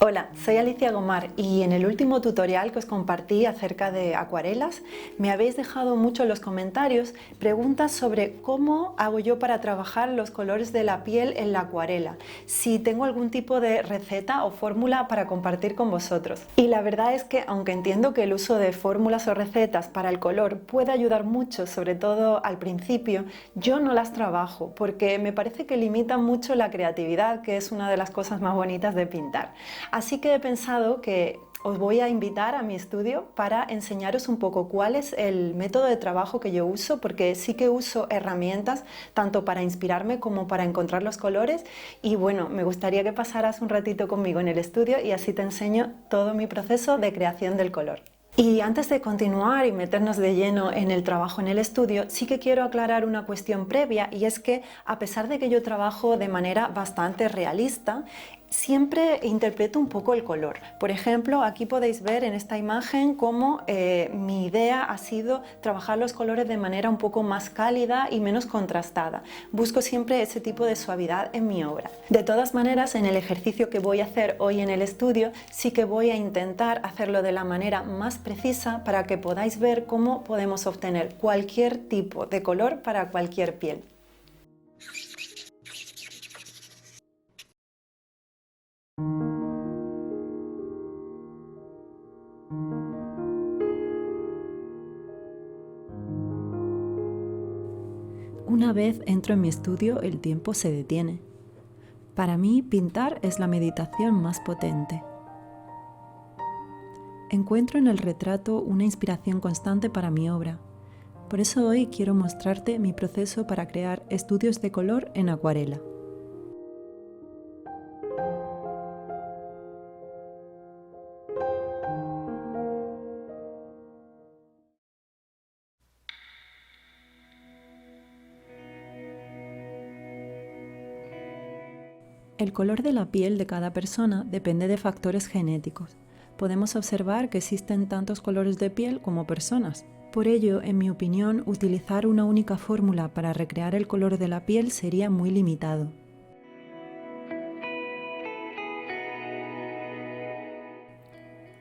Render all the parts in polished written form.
Hola, soy Alicia Gomar y en el último tutorial que os compartí acerca de acuarelas me habéis dejado mucho en los comentarios preguntas sobre cómo hago yo para trabajar los colores de la piel en la acuarela, si tengo algún tipo de receta o fórmula para compartir con vosotros. Y la verdad es que aunque entiendo que el uso de fórmulas o recetas para el color puede ayudar mucho, sobre todo al principio, yo no las trabajo porque me parece que limitan mucho la creatividad, que es una de las cosas más bonitas de pintar. Así que he pensado que os voy a invitar a mi estudio para enseñaros un poco cuál es el método de trabajo que yo uso, porque sí que uso herramientas tanto para inspirarme como para encontrar los colores. Y bueno, me gustaría que pasaras un ratito conmigo en el estudio y así te enseño todo mi proceso de creación del color. Y antes de continuar y meternos de lleno en el trabajo en el estudio, sí que quiero aclarar una cuestión previa, y es que a pesar de que yo trabajo de manera bastante realista, siempre interpreto un poco el color. Por ejemplo, aquí podéis ver en esta imagen cómo mi idea ha sido trabajar los colores de manera un poco más cálida y menos contrastada. Busco siempre ese tipo de suavidad en mi obra. De todas maneras, en el ejercicio que voy a hacer hoy en el estudio, sí que voy a intentar hacerlo de la manera más precisa para que podáis ver cómo podemos obtener cualquier tipo de color para cualquier piel. Una vez entro en mi estudio, el tiempo se detiene. Para mí, pintar es la meditación más potente. Encuentro en el retrato una inspiración constante para mi obra. Por eso hoy quiero mostrarte mi proceso para crear estudios de color en acuarela. El color de la piel de cada persona depende de factores genéticos. Podemos observar que existen tantos colores de piel como personas. Por ello, en mi opinión, utilizar una única fórmula para recrear el color de la piel sería muy limitado.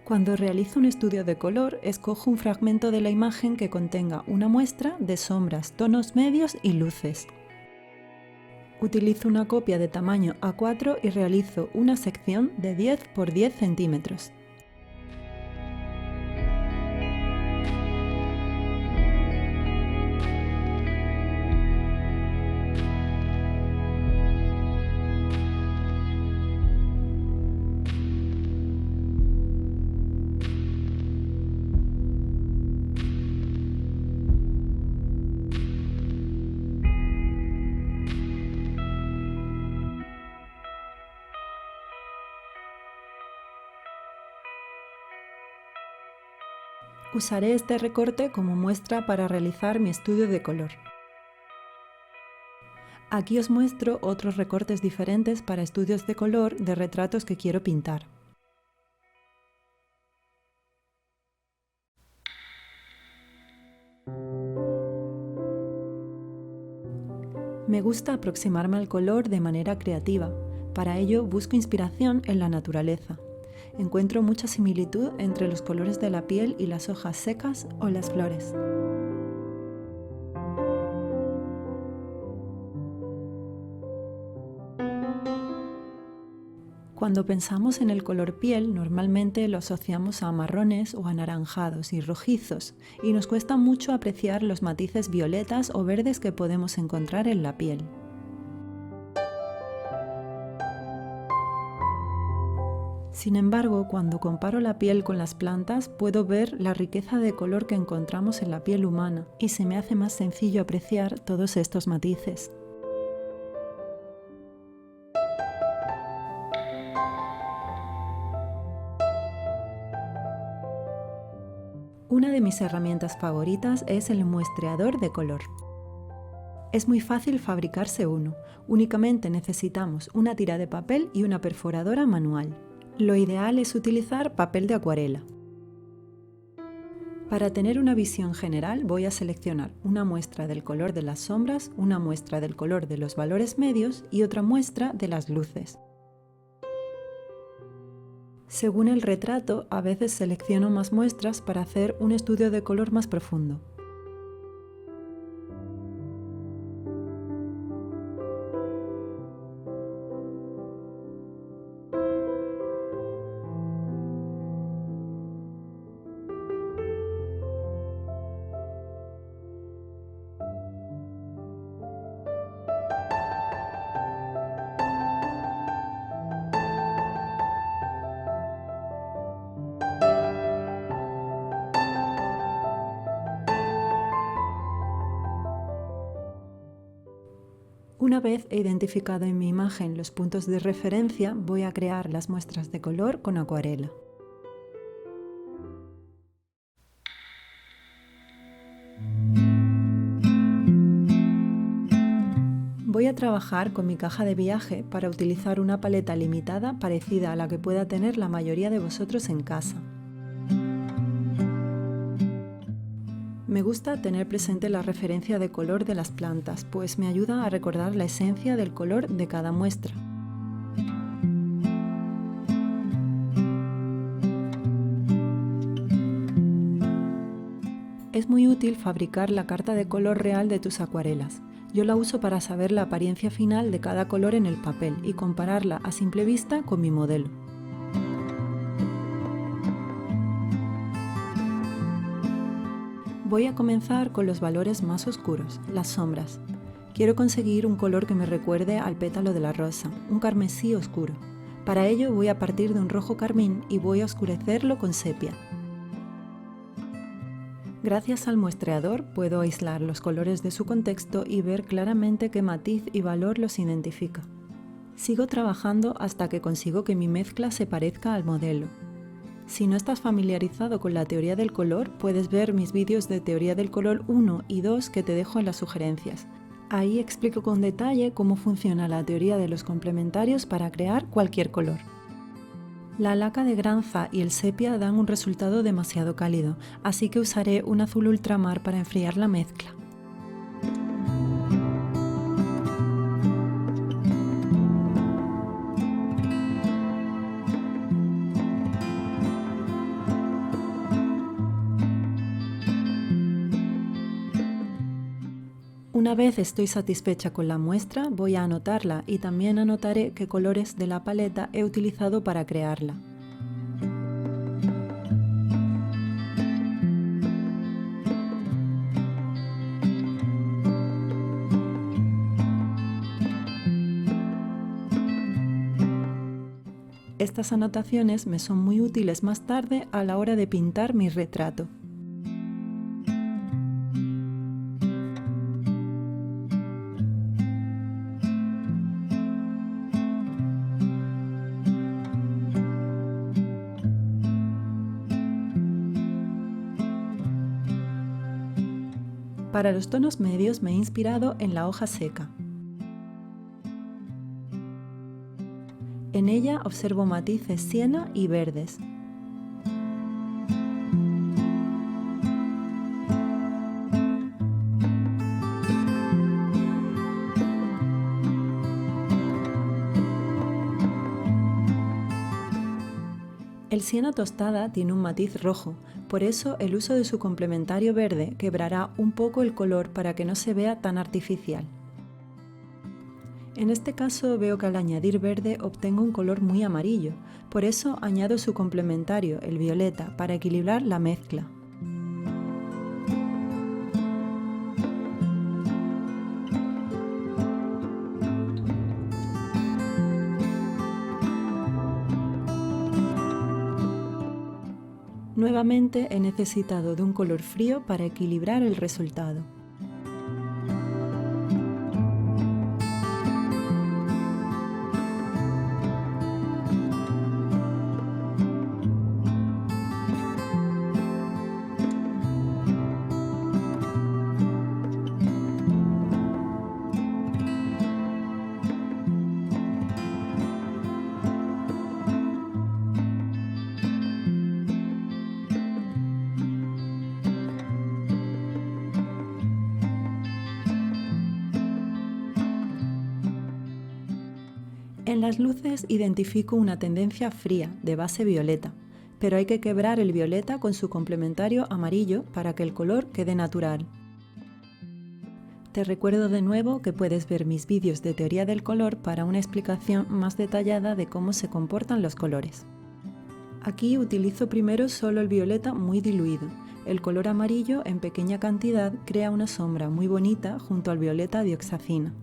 Cuando realizo un estudio de color, escojo un fragmento de la imagen que contenga una muestra de sombras, tonos medios y luces. Utilizo una copia de tamaño A4 y realizo una sección de 10 por 10 centímetros. Usaré este recorte como muestra para realizar mi estudio de color. Aquí os muestro otros recortes diferentes para estudios de color de retratos que quiero pintar. Me gusta aproximarme al color de manera creativa. Para ello busco inspiración en la naturaleza. Encuentro mucha similitud entre los colores de la piel y las hojas secas o las flores. Cuando pensamos en el color piel, normalmente lo asociamos a marrones o anaranjados y rojizos, y nos cuesta mucho apreciar los matices violetas o verdes que podemos encontrar en la piel. Sin embargo, cuando comparo la piel con las plantas, puedo ver la riqueza de color que encontramos en la piel humana, y se me hace más sencillo apreciar todos estos matices. Una de mis herramientas favoritas es el muestreador de color. Es muy fácil fabricarse uno, únicamente necesitamos una tira de papel y una perforadora manual. Lo ideal es utilizar papel de acuarela. Para tener una visión general voy a seleccionar una muestra del color de las sombras, una muestra del color de los valores medios y otra muestra de las luces. Según el retrato, a veces selecciono más muestras para hacer un estudio de color más profundo. Una vez he identificado en mi imagen los puntos de referencia, voy a crear las muestras de color con acuarela. Voy a trabajar con mi caja de viaje para utilizar una paleta limitada parecida a la que pueda tener la mayoría de vosotros en casa. Me gusta tener presente la referencia de color de las plantas, pues me ayuda a recordar la esencia del color de cada muestra. Es muy útil fabricar la carta de color real de tus acuarelas. Yo la uso para saber la apariencia final de cada color en el papel y compararla a simple vista con mi modelo. Voy a comenzar con los valores más oscuros, las sombras. Quiero conseguir un color que me recuerde al pétalo de la rosa, un carmesí oscuro. Para ello voy a partir de un rojo carmín y voy a oscurecerlo con sepia. Gracias al muestreador puedo aislar los colores de su contexto y ver claramente qué matiz y valor los identifica. Sigo trabajando hasta que consigo que mi mezcla se parezca al modelo. Si no estás familiarizado con la teoría del color, puedes ver mis vídeos de teoría del color 1 y 2 que te dejo en las sugerencias. Ahí explico con detalle cómo funciona la teoría de los complementarios para crear cualquier color. La laca de granza y el sepia dan un resultado demasiado cálido, así que usaré un azul ultramar para enfriar la mezcla. Una vez estoy satisfecha con la muestra, voy a anotarla y también anotaré qué colores de la paleta he utilizado para crearla. Estas anotaciones me son muy útiles más tarde a la hora de pintar mi retrato. Para los tonos medios me he inspirado en la hoja seca. En ella observo matices siena y verdes. El siena tostada tiene un matiz rojo, por eso el uso de su complementario verde quebrará un poco el color para que no se vea tan artificial. En este caso veo que al añadir verde obtengo un color muy amarillo, por eso añado su complementario, el violeta, para equilibrar la mezcla. Nuevamente he necesitado de un color frío para equilibrar el resultado. En las luces identifico una tendencia fría, de base violeta, pero hay que quebrar el violeta con su complementario amarillo para que el color quede natural. Te recuerdo de nuevo que puedes ver mis vídeos de teoría del color para una explicación más detallada de cómo se comportan los colores. Aquí utilizo primero solo el violeta muy diluido. El color amarillo en pequeña cantidad crea una sombra muy bonita junto al violeta dioxazina.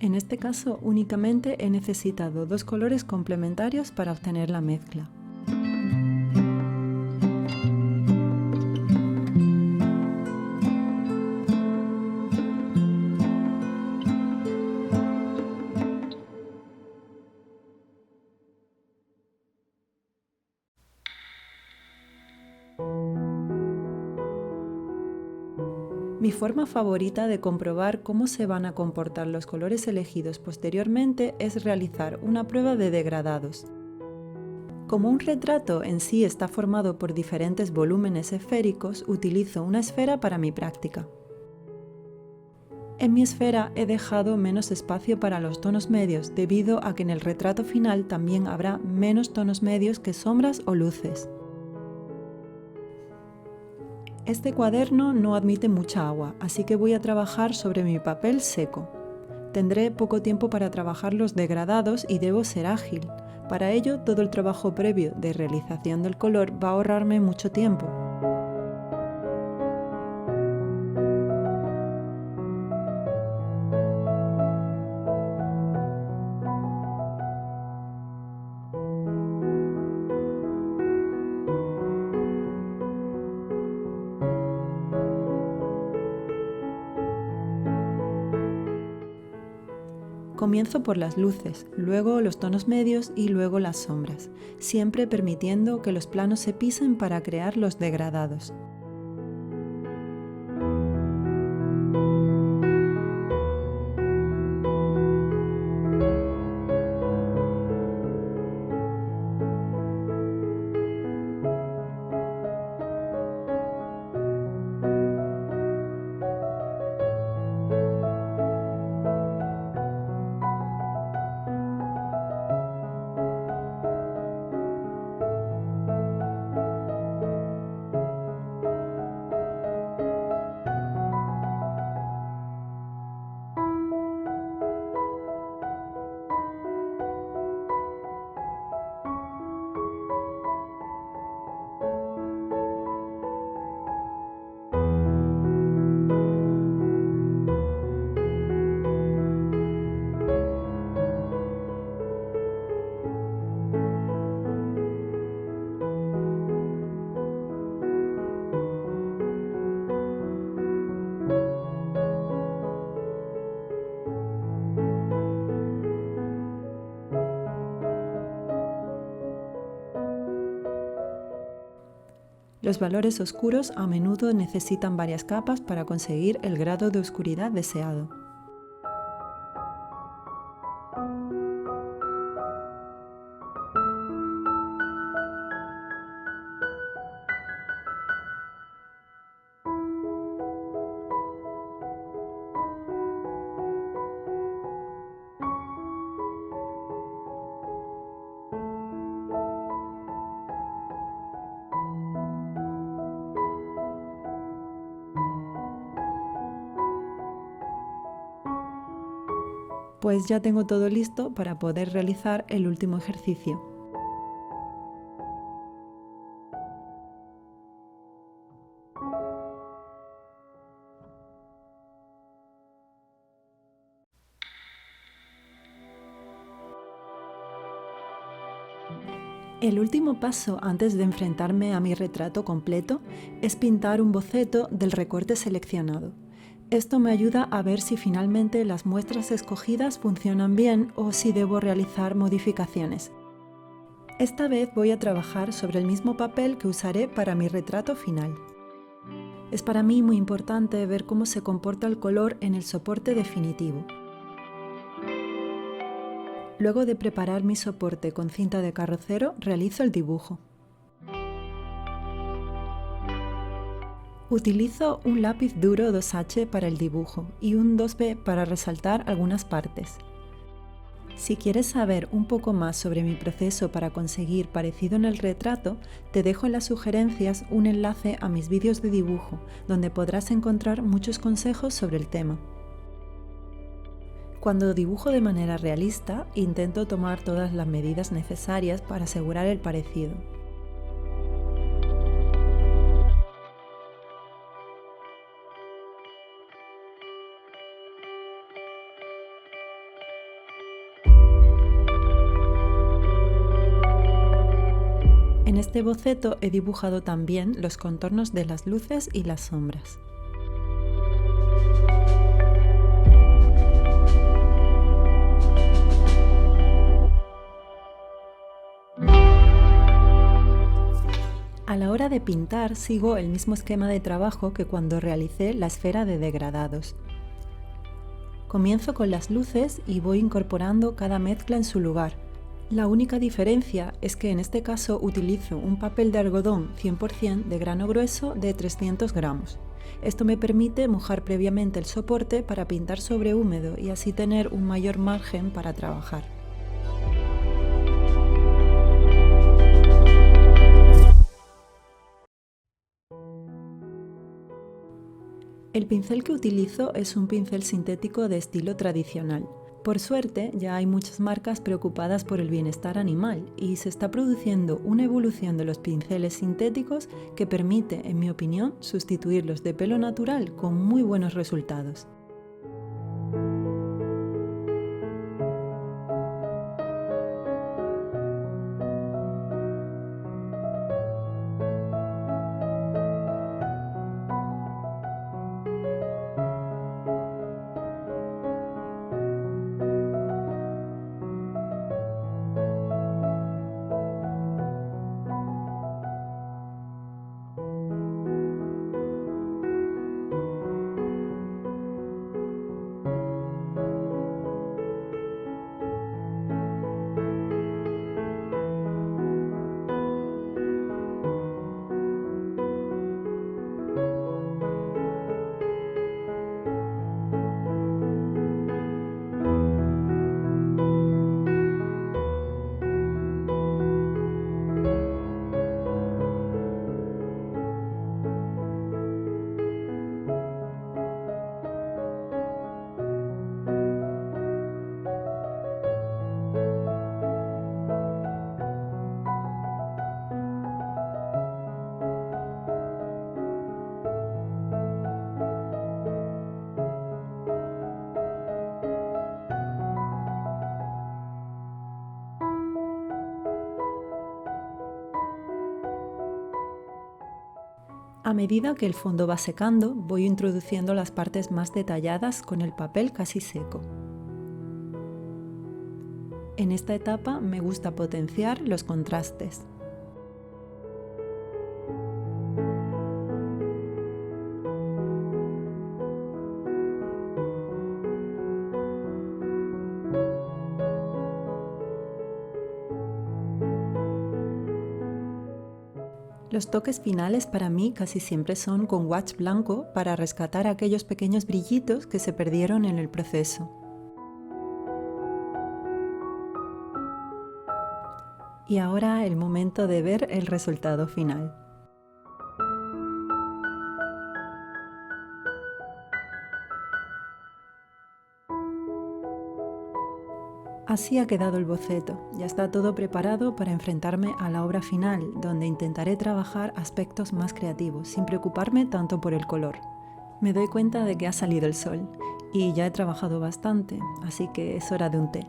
En este caso únicamente he necesitado dos colores complementarios para obtener la mezcla. Mi forma favorita de comprobar cómo se van a comportar los colores elegidos posteriormente es realizar una prueba de degradados. Como un retrato en sí está formado por diferentes volúmenes esféricos, utilizo una esfera para mi práctica. En mi esfera he dejado menos espacio para los tonos medios debido a que en el retrato final también habrá menos tonos medios que sombras o luces. Este cuaderno no admite mucha agua, así que voy a trabajar sobre mi papel seco. Tendré poco tiempo para trabajar los degradados y debo ser ágil. Para ello, todo el trabajo previo de realización del color va a ahorrarme mucho tiempo. Comienzo por las luces, luego los tonos medios y luego las sombras, siempre permitiendo que los planos se pisen para crear los degradados. Los valores oscuros a menudo necesitan varias capas para conseguir el grado de oscuridad deseado. Pues ya tengo todo listo para poder realizar el último ejercicio. El último paso antes de enfrentarme a mi retrato completo es pintar un boceto del recorte seleccionado. Esto me ayuda a ver si finalmente las muestras escogidas funcionan bien o si debo realizar modificaciones. Esta vez voy a trabajar sobre el mismo papel que usaré para mi retrato final. Es para mí muy importante ver cómo se comporta el color en el soporte definitivo. Luego de preparar mi soporte con cinta de carrocero, realizo el dibujo. Utilizo un lápiz duro 2H para el dibujo y un 2B para resaltar algunas partes. Si quieres saber un poco más sobre mi proceso para conseguir parecido en el retrato, te dejo en las sugerencias un enlace a mis vídeos de dibujo, donde podrás encontrar muchos consejos sobre el tema. Cuando dibujo de manera realista, intento tomar todas las medidas necesarias para asegurar el parecido. En este boceto he dibujado también los contornos de las luces y las sombras. A la hora de pintar sigo el mismo esquema de trabajo que cuando realicé la esfera de degradados. Comienzo con las luces y voy incorporando cada mezcla en su lugar. La única diferencia es que en este caso utilizo un papel de algodón 100% de grano grueso de 300 gramos. Esto me permite mojar previamente el soporte para pintar sobre húmedo y así tener un mayor margen para trabajar. El pincel que utilizo es un pincel sintético de estilo tradicional. Por suerte, ya hay muchas marcas preocupadas por el bienestar animal y se está produciendo una evolución de los pinceles sintéticos que permite, en mi opinión, sustituir los de pelo natural con muy buenos resultados. A medida que el fondo va secando, voy introduciendo las partes más detalladas con el papel casi seco. En esta etapa me gusta potenciar los contrastes. Los toques finales para mí casi siempre son con wax blanco para rescatar aquellos pequeños brillitos que se perdieron en el proceso. Y ahora el momento de ver el resultado final. Así ha quedado el boceto. Ya está todo preparado para enfrentarme a la obra final, donde intentaré trabajar aspectos más creativos, sin preocuparme tanto por el color. Me doy cuenta de que ha salido el sol y ya he trabajado bastante, así que es hora de un té.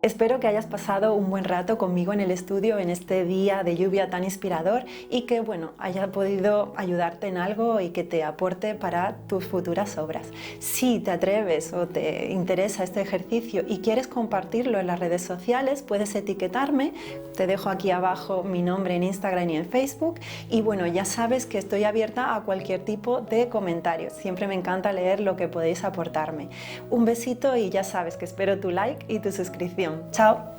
Espero que hayas pasado un buen rato conmigo en el estudio en este día de lluvia tan inspirador y que haya podido ayudarte en algo y que te aporte para tus futuras obras. Si te atreves o te interesa este ejercicio y quieres compartirlo en las redes sociales, puedes etiquetarme. Te dejo aquí abajo mi nombre en Instagram y en Facebook. Y ya sabes que estoy abierta a cualquier tipo de comentarios. Siempre me encanta leer lo que podéis aportarme. Un besito y ya sabes que espero tu like y tu suscripción. ¡Chao!